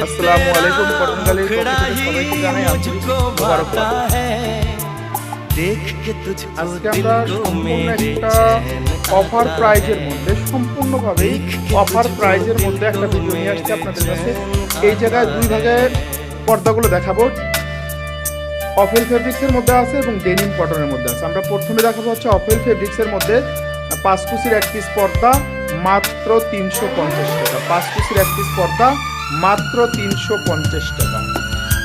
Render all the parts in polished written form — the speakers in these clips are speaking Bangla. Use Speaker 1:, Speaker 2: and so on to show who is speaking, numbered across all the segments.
Speaker 1: আসসালামু আলাইকুম। কটনগালির পক্ষ থেকে সবাইকে জানাই আন্তরিক মোবারকবাদ। আজকে আমরা সম্পূর্ণ একটা অফার প্রাইজের মধ্যে সম্পূর্ণভাবেই অফার প্রাইজের মধ্যে একটা ভিডিও নিয়ে আসছি আপনাদের কাছে। এই জায়গায় দুই ভাগের পর্দাগুলো দেখাবো। অফেল ফেব্রিক্সের মধ্যে আছে এবং ডেনিম কটনের মধ্যে আছে। আমরা প্রথমে দেখাবো হচ্ছে অফেল ফেব্রিক্সের মধ্যে 5 কুচির এক পিস পর্দা মাত্র 350 টাকা। 5 কুচির এক পিস পর্দা মাত্র 350 টাকা।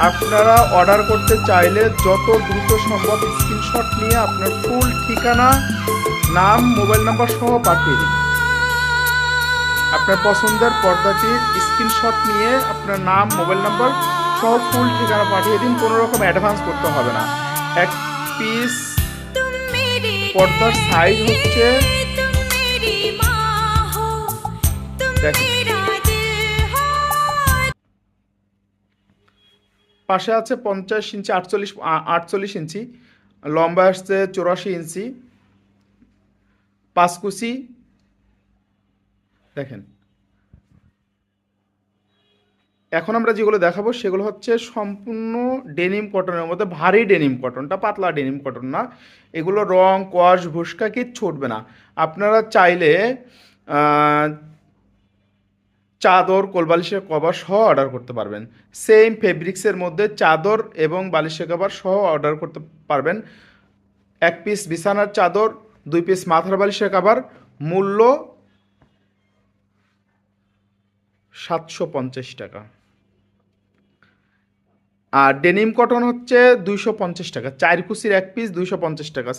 Speaker 1: আপনারা অর্ডার করতে চাইলে যত দ্রুত সম্ভব স্ক্রিনশট নিয়ে আপনার ফুল ঠিকানা, নাম, মোবাইল নাম্বার সহ পাঠিয়ে দিন। আপনার পছন্দের পর্দাটির স্ক্রিনশট নিয়ে আপনার নাম, মোবাইল নাম্বার সহ ফুল ঠিকানা পাঠিয়ে দিন। কোনো রকম অ্যাডভান্স করতে হবে না। এক পিস পর্দার সাইজ হচ্ছে পাশে আছে 50 ইঞ্চি, 48 ইঞ্চি, লম্বা আসছে 84 ইঞ্চি, 5 কুচি। দেখেন, এখন আমরা যেগুলো দেখাবো সেগুলো হচ্ছে সম্পূর্ণ ডেনিম কটনের মধ্যে। ভারী ডেনিম কটনটা, পাতলা ডেনিম কটন না। এগুলো রং, কোয়াশ, ভুসকা কিচ্ছু উঠবে না। আপনারা চাইলে চাদর, কোলবালিশের কভার সহ অর্ডার করতে পারবেন। সেম ফেব্রিক্সের মধ্যে চাদর এবং বালিশের কভার সহ অর্ডার করতে পারবেন। এক পিস বিছানার চাদর, 2 পিস মাথার বালিশের কভার, মূল্য 750 টাকা। আর ডেনিম কটন হচ্ছে 250 টাকা। 4 কুচির এক পিস 250 টাকা।